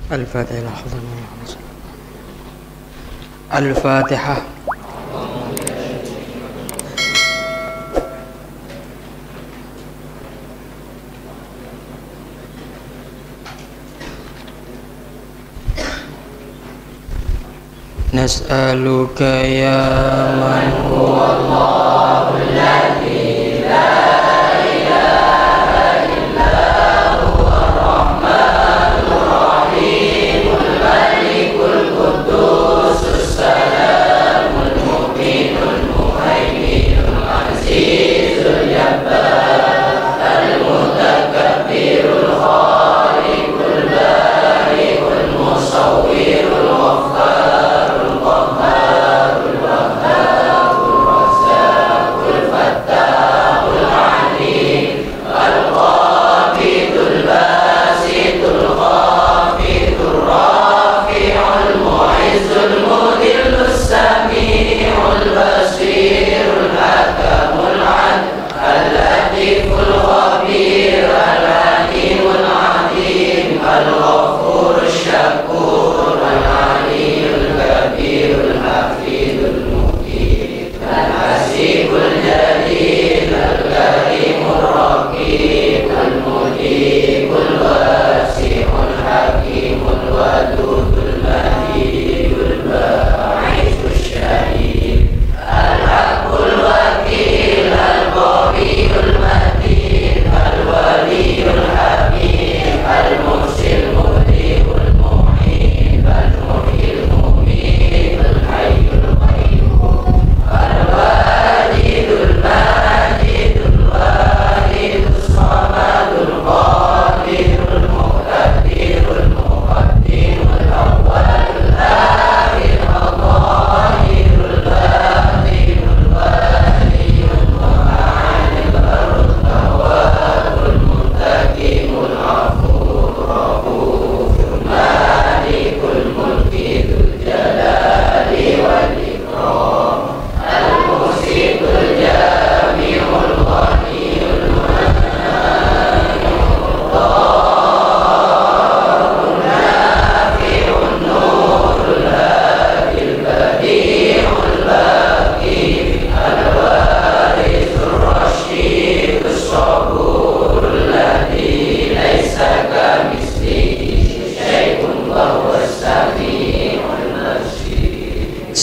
Al-Fatihah. Al-Fatihah. Nas'aluka ya man huwa Allahu alladhi la ilaha illa huwa ar-rahmanur rahimul malikul quddus salamul mu'minul muhaiminul azizul jabbar al-mutakabbirul khaliqul bari'ul musawwirul ghaffar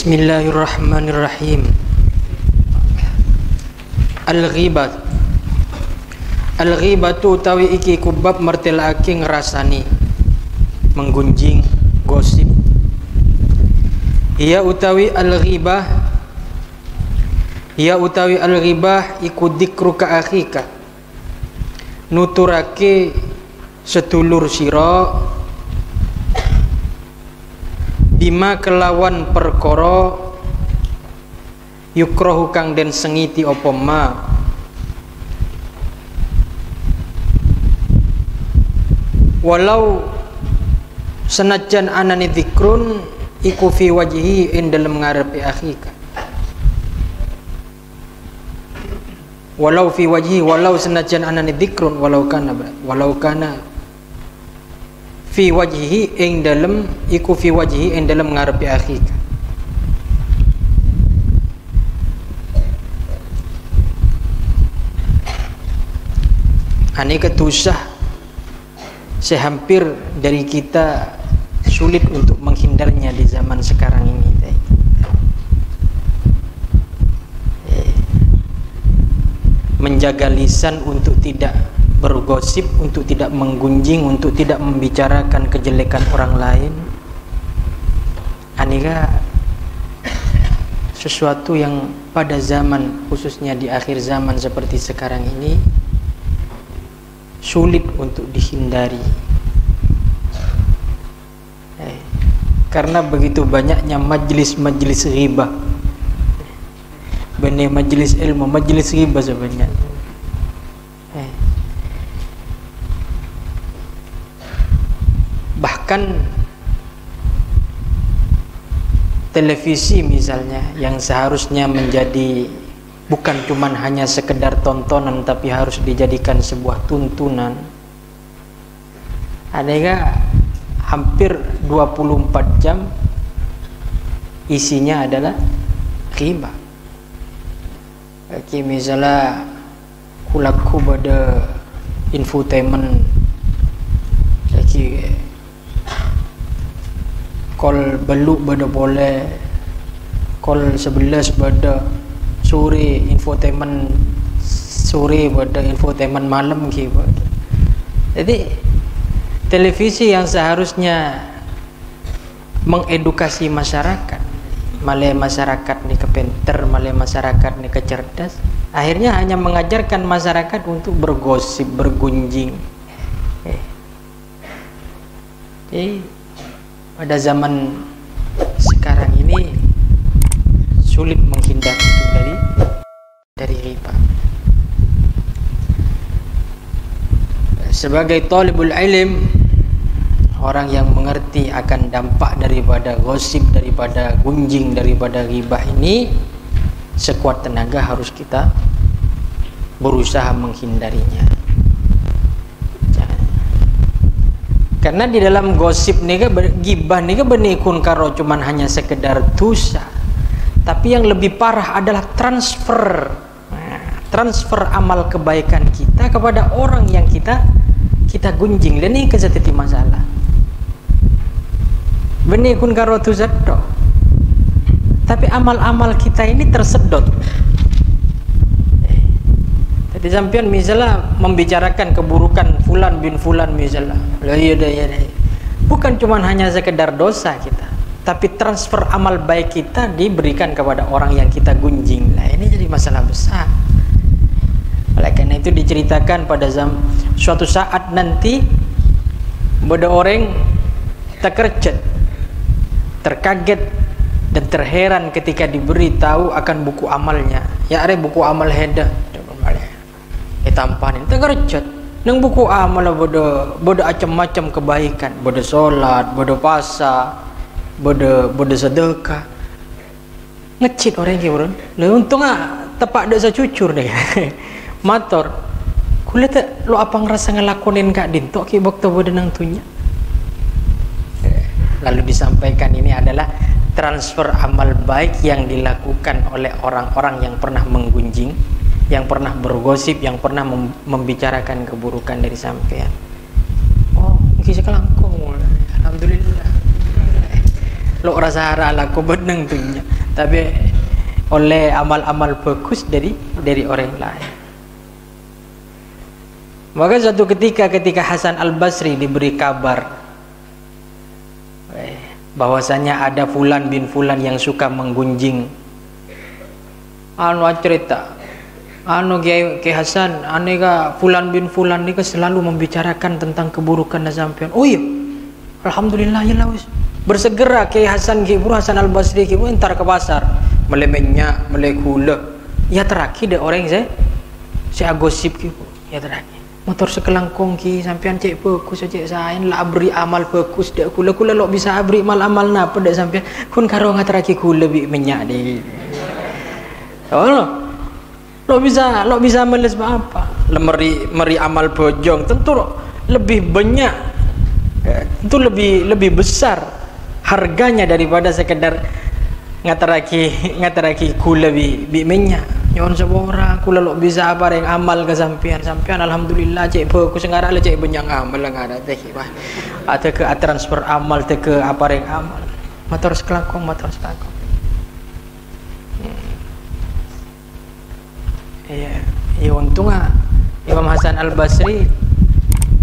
Bismillahirrahmanirrahim. Al-ghibah. Al-ghibatu utawi iki kubab mertelake ngrasani, menggunjing, gosip. Ia utawi al-ghibah, iku dikru ka akhika, nuturake sedulur sira bima kelawan perkara yukrahu kang den sengiti apa ma, walau senajan anani dzikrun iku fi wajhi ing dalem ngarepe akhika, walau fi wajhi, walau senajan anani dzikrun, walau kana fi wajhihi ing dalem iku fi wajhihi ing dalem ngarepe akhika. Aneka tusah sehampir dari kita sulit untuk menghindarnya di zaman sekarang ini. Menjaga lisan untuk tidak bergosip, untuk tidak menggunjing, untuk tidak membicarakan kejelekan orang lain. Aneka sesuatu yang pada zaman, khususnya di akhir zaman seperti sekarang ini, sulit untuk dihindari. Karena begitu banyaknya majlis-majlis ghibah, benih majlis ilmu, majlis ghibah sebenarnya. Bahkan televisi misalnya, yang seharusnya menjadi bukan cuman hanya sekedar tontonan, tapi harus dijadikan sebuah tuntunan. Adakah hampir 24 jam isinya adalah ghibah. Okay, misalnya kulaku pada infotainment, okay, call beluk pada boleh, call 11 pada sore infotainment sore pada infotainment malam gitu. Jadi televisi yang seharusnya mengedukasi masyarakat, malah masyarakat ni kepinter, malah masyarakat ni kecerdas, akhirnya hanya mengajarkan masyarakat untuk bergosip, bergunjing. Pada zaman sekarang ini sulit menghindar dari riba. Sebagai talibul ilm, orang yang mengerti akan dampak daripada gosip, daripada gunjing, daripada ghibah ini, sekuat tenaga harus kita berusaha menghindarinya. Karena di dalam gosip ni ke ghibah ni ke benikun karo cuman hanya sekedar dosa, tapi yang lebih parah adalah transfer amal kebaikan kita kepada orang yang kita gunjing. Dan ini kesatiti masalah. Benih kun karo tu zaddo, tapi amal-amal kita ini tersedot. Jadi sampean misalnya membicarakan keburukan fulan bin fulan misalnya, bukan cuma hanya sekedar dosa kita, tapi transfer amal baik kita diberikan kepada orang yang kita gunjing. Lah ini jadi masalah besar. Oleh karena itu diceritakan pada suatu saat nanti ada orang terkejut, terkaget dan terheran ketika diberi tahu akan buku amalnya. Ya are buku amal heda, tampanin terkejut. Nang buku amal bodo macam-macam kebaikan, bodo solat, bodo puasa, bodo sedekah. Ngecit orang gitu. Lah untung tepak dak sacucur deh. Mator, kulit lo apa ngerasa ngelakonin kak dintok ki waktu bodo nang tunya. Lalu disampaikan ini adalah transfer amal baik yang dilakukan oleh orang-orang yang pernah menggunjing, yang pernah bergosip, yang pernah membicarakan keburukan dari sampean. Oh, kisah kelangkung. Alhamdulillah. Lo rasa hara laku beneng tunya, tapi oleh amal-amal bagus dari orang lain. Maka suatu ketika Hasan Al-Basri diberi kabar bahwasanya ada fulan bin fulan yang suka menggunjing. Anu cerita, anu Kiai Hasan, aneka fulan bin fulan ni selalu membicarakan tentang keburukan dan sampean. Oh iya, alhamdulillah ya lawis. Bersegera Kiai Hasan Hasan Al-Basri entar ke pasar, mele minyak, mele gula. Ya terakhir deh orang saya gosip gitu. Ya terakhir. Motor sekelangkong ki sampean cek bagus cek sain lah beri amal bagus dak kula lo bisa beri amal napa dak sampean kun karo ngataraki kula bi minyak di. Oh lo bisa meles apa? Meri amal bojong tentu lebih banyak, tentu lebih besar harganya daripada sekedar ngataraki kula bi minyak. Nyon seorang kula lo bisa apa yang amal ke sampean alhamdulillah cek bagus ngara le cek banyak amal ngara teh wah ada ke transfer amal teh ke apa yang amal motor sekelangkong ya untung Imam Hasan Al-Basri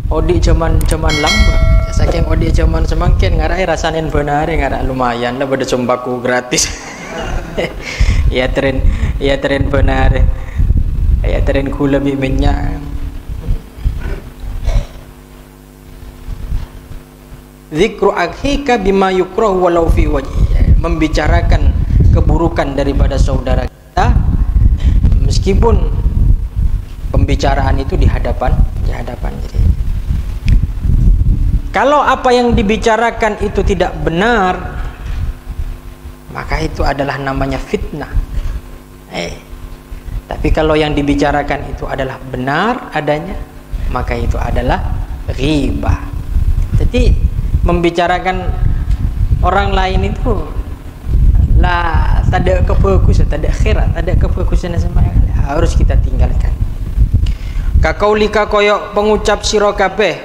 odi cuman lamba saking odi cuman semakin ngara rasain benar ngara lumayan lah pada sumbaku gratis. Ya tren benar, ya tren gula bi minyak. Zikru akhika bima yukrahu walau fi wajhi, membicarakan keburukan daripada saudara kita meskipun pembicaraan itu di hadapan jadi. Kalau apa yang dibicarakan itu tidak benar, maka itu adalah namanya fitnah. Tapi kalau yang dibicarakan itu adalah benar adanya, maka itu adalah ghibah. Jadi membicarakan orang lain itu lah, tak ada kefokusan, tak ada akhirat, tak ada kefokusan sama sekali. Harus kita tinggalkan. Kakaulika koyok pengucap sira kabeh,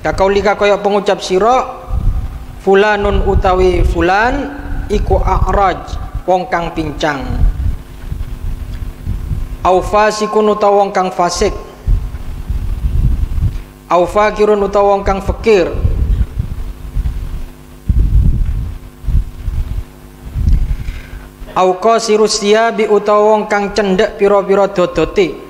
kakaulika koyok pengucap sira fulanun utawi fulan iku a'raj wong kang pincang, au fasikun utawa wong kang fasik, au fakirun utawa wong kang fakir, au qasirus siyabi utawa wong kang cendhek pira-pira dodote.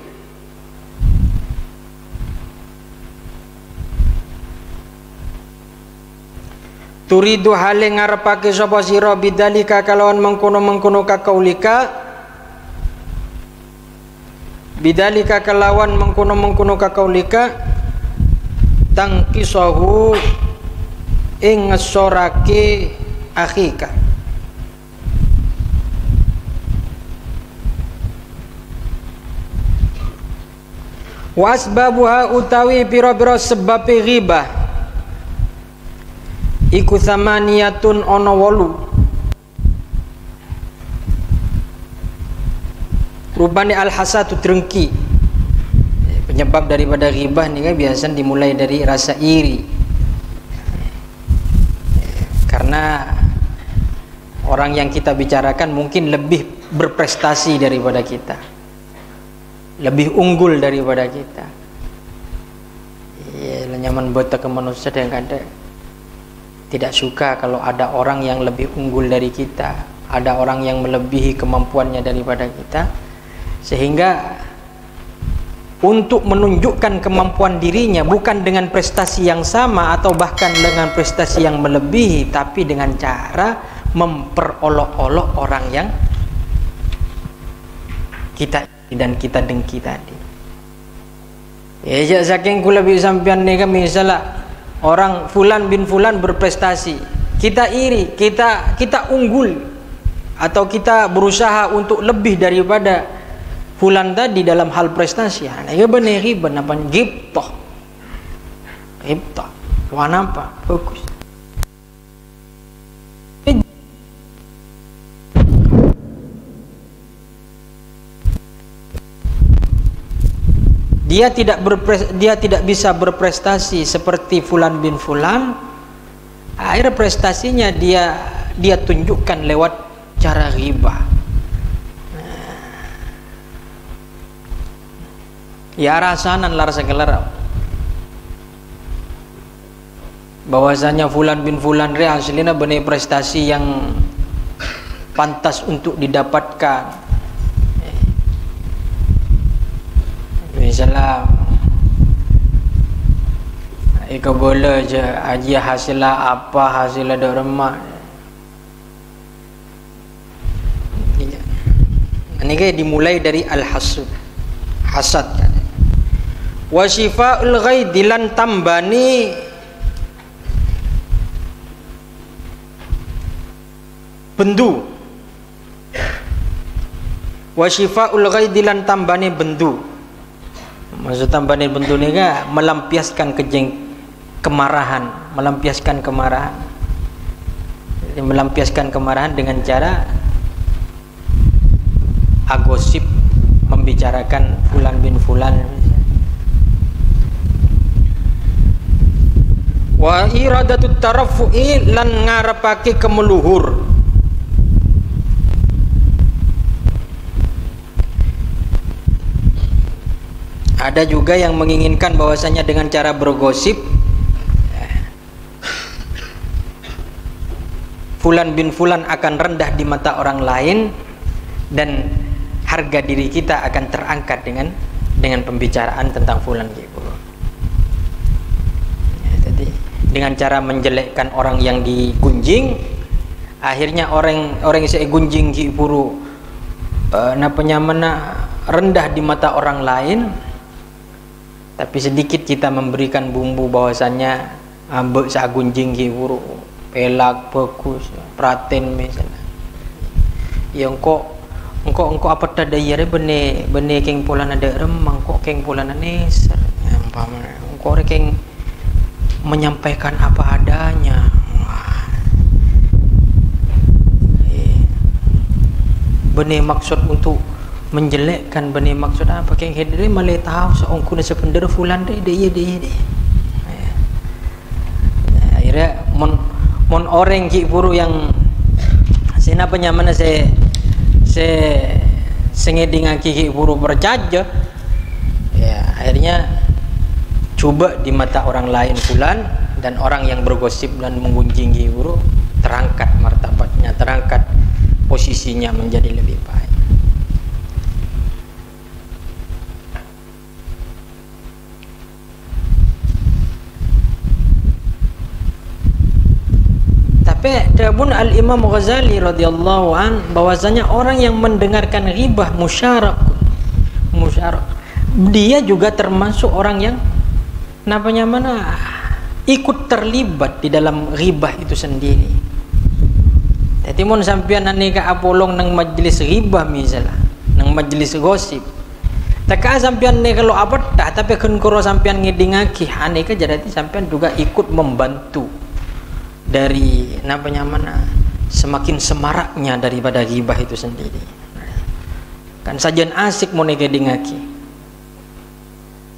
Turidu hale ngarepake sapa sira bidzalika kalawan mengkono-mengkono kakaulika, bidzalika kalawan mengkono-mengkono kakaulika tangkisahu ing ngesorake akhika. Wa asbabuha utawi pira-pira sebab ghibah iku samaniyatun ana 8. Rupane al-hasadu drengki. Penyebab daripada ghibah ni kan biasa dimulai dari rasa iri. Karena orang yang kita bicarakan mungkin lebih berprestasi daripada kita, lebih unggul daripada kita. Ya, nyaman buat ke manusia yang kadang tidak suka kalau ada orang yang lebih unggul dari kita, ada orang yang melebihi kemampuannya daripada kita, sehingga untuk menunjukkan kemampuan dirinya bukan dengan prestasi yang sama atau bahkan dengan prestasi yang melebihi, tapi dengan cara memperolok-olok orang yang kita dan kita dengki tadi. Ya, saking kula bi sampean ni kan misalnya orang fulan bin fulan berprestasi, kita iri, kita unggul, atau kita berusaha untuk lebih daripada fulan tadi dalam hal prestasi. Nah, ini benar riba, apa ghibtah. Ghibtah. Warna apa? Fokus. Dia tidak bisa berprestasi seperti fulan bin fulan. Akhir prestasinya dia tunjukkan lewat cara ghibah. Ya rasanan lar sekelar bahwasanya fulan bin fulan aslinya benar prestasi yang pantas untuk didapatkan. Misalnya ika bola je aja hasilnya apa, hasilnya dak remak. Ini kayak dimulai dari al-hasud, hasad kan. Wa syifaul ghaidi lan tambani bendu. Wa syifaul ghaidi lan tambani bendu. Maksud tambani bendu ni kan melampiaskan kemarahan, melampiaskan kemarahan. Jadi, melampiaskan kemarahan dengan cara agosip, membicarakan fulan bin fulan. Wa iradatut tarafu'i lan ngarepake kemeluhur. Ada juga yang menginginkan bahwasanya dengan cara bergosip fulan bin fulan akan rendah di mata orang lain dan harga diri kita akan terangkat dengan pembicaraan tentang fulan gitu. Jadi dengan cara menjelekkan orang yang digunjing, akhirnya orang yang saya gunjing ki puru napanya mana rendah di mata orang lain. Tapi sedikit kita memberikan bumbu bahwasannya ambek sagunjing ki puru pelak fokus praten misalnya. Ya engkau apa tada yare bene keng polan ada remang kok keng polan aneser. Engkau rekeng menyampaikan apa adanya. Benih maksud untuk menjelekkan, benih maksud apa keng hedre malai tahu seorang kuna sepender fulan dia. Akhirnya mon orang ki buru yang sena penyamana se sengedingan ki buru bercaja, ya akhirnya coba di mata orang lain fulan, dan orang yang bergosip dan menggunjing ki buru terangkat martabatnya, terangkat posisinya menjadi lebih baik. Tapi dabun Al-Imam Ghazali radhiyallahu an bahwasanya orang yang mendengarkan ghibah musyarak, dia juga termasuk orang yang namanya ikut terlibat di dalam ghibah itu sendiri. Jadi mun sampean aneka apolong nang majlis ghibah misalnya, nang majlis gosip. Taka sampean ne kalau apa dah, tapi kun kuro sampean ngedingaki aneka jadi sampean juga ikut membantu dari namanya semakin semaraknya daripada ghibah itu sendiri. Kan sajian asik mun ngedingaki.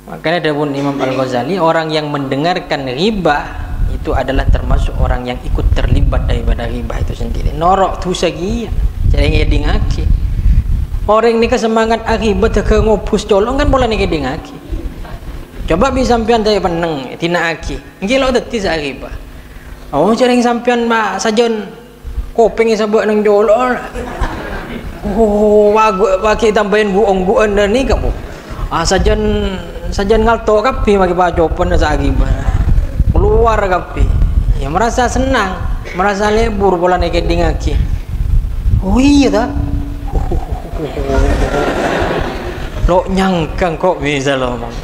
Makanya ada pun Imam Al-Ghazali, orang yang mendengarkan ghibah itu adalah termasuk orang yang ikut terlibat daripada ghibah itu sendiri. Norok tu sagi jadi ngedingaki. Orang ni kesemangat akibat ke ngopus colong kan bola ni ngedingaki. Coba bi sampean saya peneng tina aki. Ngilo deti sa ghibah. Oh jaring sampean mak sajon kopeng sabuk nang jolol. Oh wagi tambahin buong-buon ni kamu. Sajan ngalto kapi magi pacopen sa ghibah. Keluar kapi. Ya merasa senang, merasa lebur bola ni ngedingaki. Oh iya dah. Lo nyangkang kok bisa lo bang.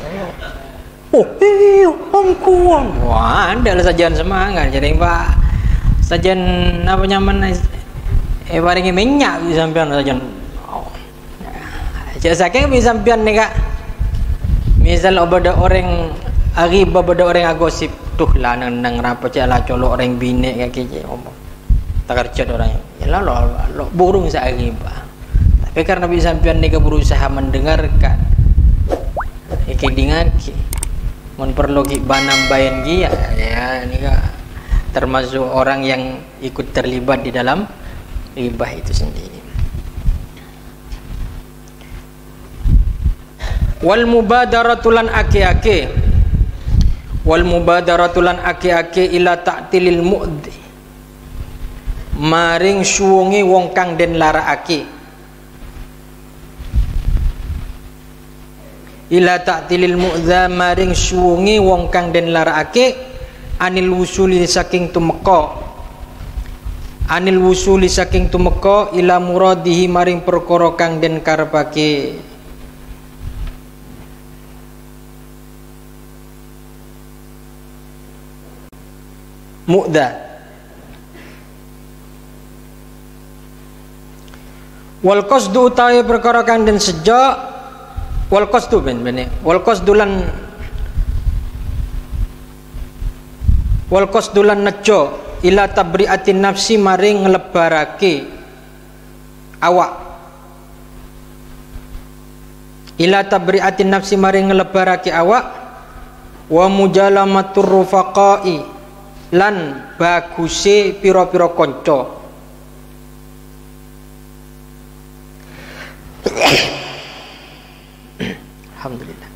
Oh iya angkuan. Wah anda lah sajian semangat. Jadi pak sajian apa nyaman baringi minyak bisa sampean sajian. Cak saking bisa sampean nih kak. Misal ada orang agibah, ada orang agosip tuh lah nang rapat cak lah colok orang bine kaki cak omong. Tak kerja orang. Ya lo burung sa agibah. Tapi karena bisa sampean nih berusaha mendengarkan ikidingaki mun perlu banam bayan gia ya nika termasuk orang yang ikut terlibat di dalam ghibah itu sendiri. Wal mubadaratulan aki-aki, wal mubadaratulan aki-aki ila ta'tilil mu'di, maring suwungi wong kang den larakake, ila ta'tilil mu'dza maring suwungi wong kang den larakake, anil wusuli saking tumeka, anil wusuli saking tumeka ila muradihi maring perkara kang den karepake. Mu'dza wal qasdu utawi perkara kang den sejak, wal qasdu ben wal qasdulan nejo ila tabri'atin nafsi maring nglebarake awak, ila tabri'atin nafsi maring nglebarake awak, wa mujalamatur rufaqai lan baguse pira-pira kanca. Alhamdulillah.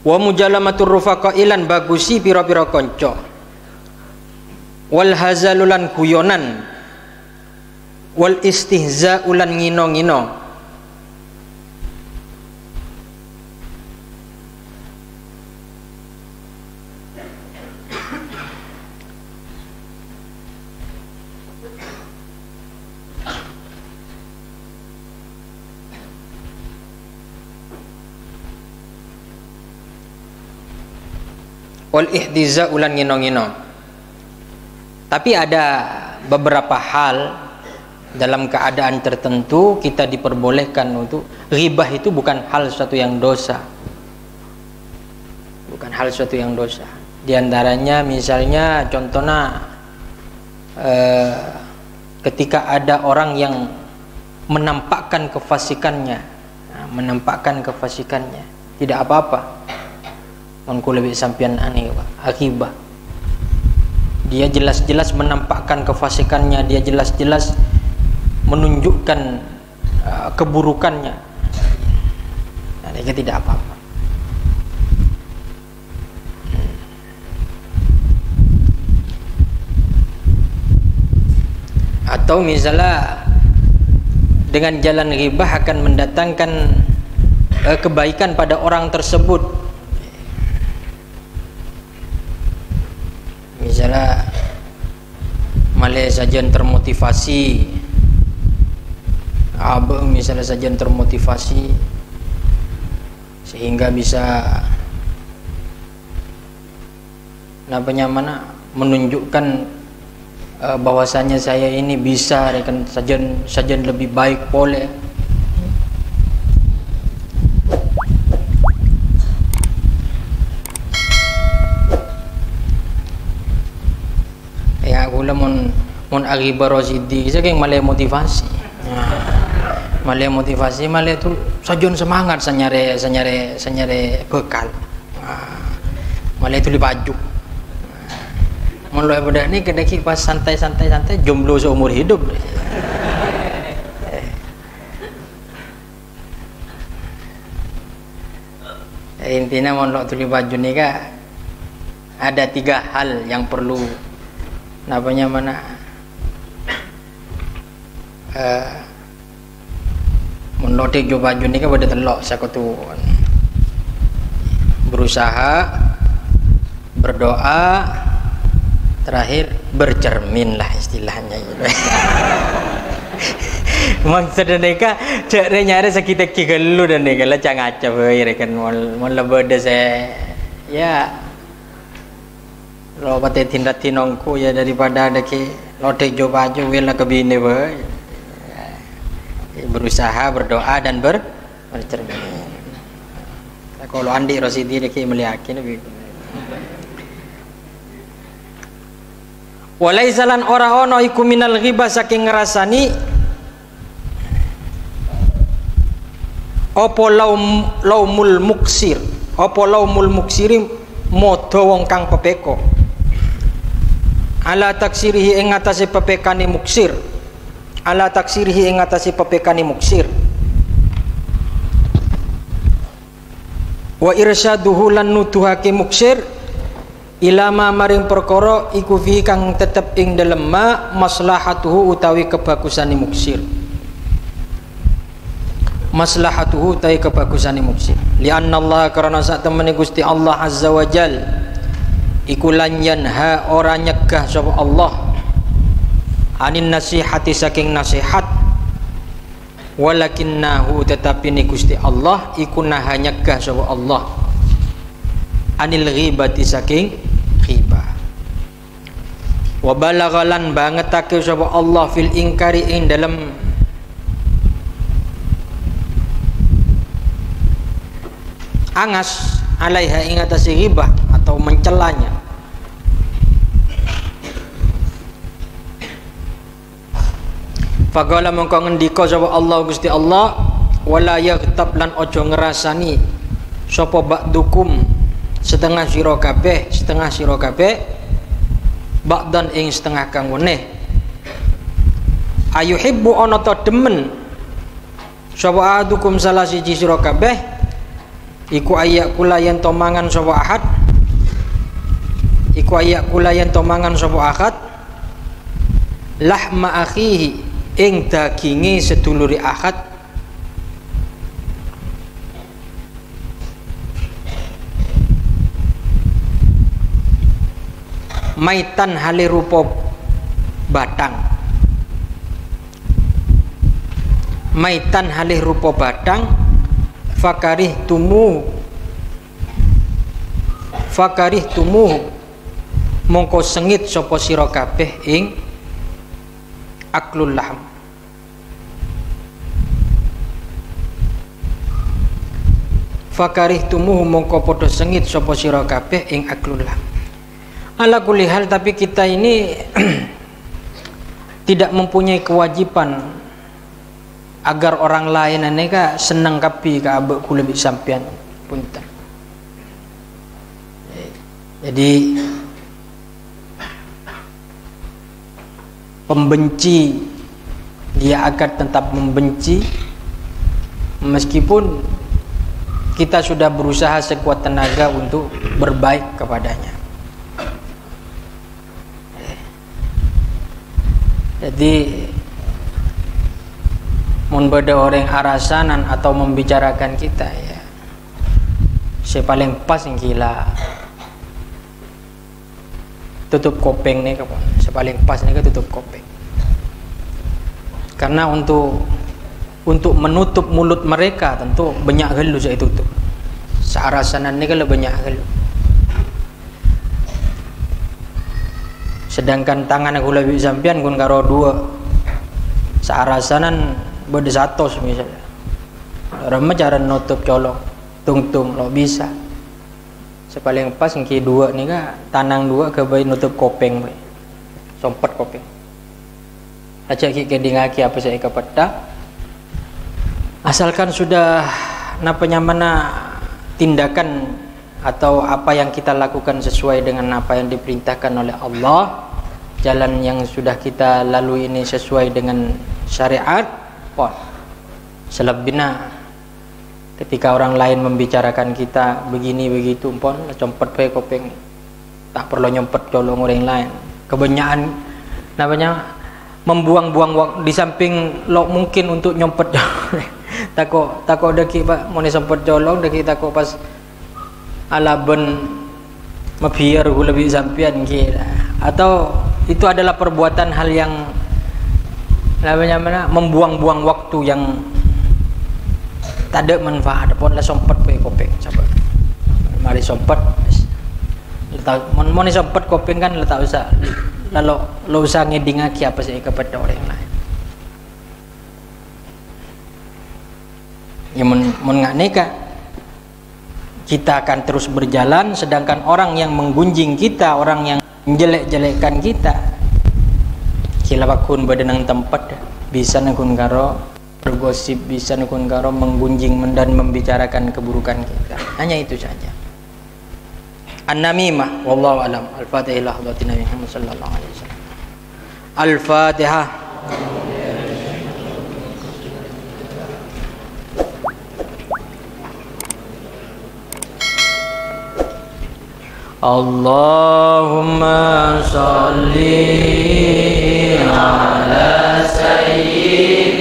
Wa mujalamatur rufaqa ilan bagusi pira-pira kanca. Wal hazalulan guyonan. Wal istihza'ulan ngino-ngino. Wal ihtiza ulan ngino-ngino. Tapi ada beberapa hal dalam keadaan tertentu kita diperbolehkan untuk ghibah. Itu bukan hal suatu yang dosa, bukan hal suatu yang dosa. Di antaranya misalnya contohnya ketika ada orang yang menampakkan kefasikannya, tidak apa-apa. Manku lebih sampian aneh akibah. Dia jelas-jelas menampakkan kefasikannya, dia jelas-jelas menunjukkan keburukannya. Nah, dia tidak apa-apa. Atau misalnya dengan jalan ghibah akan mendatangkan kebaikan pada orang tersebut. Misalnya malai sajian termotivasi, misalnya sajian termotivasi sehingga bisa menunjukkan bahwasanya saya ini bisa rekan sajian lebih baik boleh. Ya gula mon agibar rosidi saya yang malay motivasi. Malay motivasi malay tu sajian semangat sanyare bekal. Malay tu baju. Mulai budak ni kedaki pas santai jomblo seumur hidup. Intinya mondok tuli baju ni kak ada 3 hal yang perlu mondok tuli baju ni kak pada telok sakutu berusaha, berdoa, terakhir bercermin lah istilahnya gitu. Maksudnya mereka cari nyari sekitar kigelu dan mereka lah jangan acap kan mau lebih saya ya lo pati tindak tinongku ya daripada ada ki lo tejo baju wela kebine berusaha, berdoa dan bercermin. Kalau Andi Rosidi deki meliakin begitu. Walaisalan ora ono iku minal ghibah saking ngrasani apa laumul muksir, apa laumul muksiri modo wong kang pepeko ala taksirihi ing atase pepekane muksir, ala taksirihi ing atase pepekane muksir wa irsyaduhu lan nuduhake muksir ilama maring perkara iku fi kang tetep ing dalem ma maslahatuhu utawi kebagusane muksir, maslahatuhu utawi kebagusane muksir li anna Allah karena sak temene Gusti Allah azza wa jal iku lan yanha ora nyegah sapa Allah anin nasihati saking nasihat walakinnahu tetapi ni Gusti Allah iku naha nyegah sapa Allah anil ghibati saking ghibah wa balaghalan bangetake sapa Allah fil ingkari ing dalam angas alaiha ing atase ghibah atau mencelanya faqala mongko ngendika sapa Allah Gusti Allah wala yaghtab lan ojo ngrasani sapa ba'dukum setengah sira kabeh ba'dan ing setengah kang weneh ayuhibbu ana ta demen sapa ahadukum salah siji sira kabeh iku ayak kula yen to mangan sapa ahad iku ayak kula yen to mangan sapa ahad lahma akhihi ing daginge seduluri ahad maitan hale rupa batang, maitan halih rupa batang fakarih tumuh mongko sengit sapa sira kabeh ing aklul lahm fakarih tumuh mongko padha sengit sapa sira kabeh ing aklul lahm Ala kulli hal, tapi kita ini tidak mempunyai kewajiban agar orang lain aneka senang kapi ka abek ku lebih sampean punten. Jadi pembenci dia akan tetap membenci meskipun kita sudah berusaha sekuat tenaga untuk berbaik kepadanya. Jadi mun beda orang arasanan atau membicarakan kita ya, saya paling pas yang gila tutup kopeng nih kapan, saya paling pas nih tutup kopeng. Karena untuk menutup mulut mereka tentu banyak gelu saya tutup. Searasanan nih kalau banyak gelu. Sedangkan tangan aku lebih sampian kun karo dua searasanan beda satu misalnya orang cara nutup colong tung lo bisa sepaling pas yang dua nih kak tanang dua ke bayi nutup kopeng bayi sompet kopeng aja ki kedingaki apa saya kepeta asalkan sudah napanya mana tindakan atau apa yang kita lakukan sesuai dengan apa yang diperintahkan oleh Allah, jalan yang sudah kita lalui ini sesuai dengan syariat, pon. Selebihnya ketika orang lain membicarakan kita begini begitu, pon, compet pe kopeng, tak perlu nyompet colong orang lain. Kebanyakan namanya membuang-buang waktu di samping lo mungkin untuk nyompet tako deki pak mau sempet colong deki tako pas alaben mabiar lebih sampian kira atau itu adalah perbuatan hal yang namanya mana membuang-buang waktu yang tak ada manfaat pun lah sompet pe kopeng coba mari sompet mau sompet kopeng kan letak usah lalu lo usah ngedingaki apa sih kepada orang lain ya mun nggak nikah kita akan terus berjalan, sedangkan orang yang menggunjing kita, orang yang menjelek-jelekkan kita, kilapakun badanang tempat, bisa nakun karo bergosip, bisa nakun karo menggunjing dan membicarakan keburukan kita. Hanya itu saja. An-namimah, wallahu alam. Al-Fatihah hadratin Nabi Muhammad sallallahu alaihi wasallam. Al-Fatihah. Allahumma salli ala sayyidina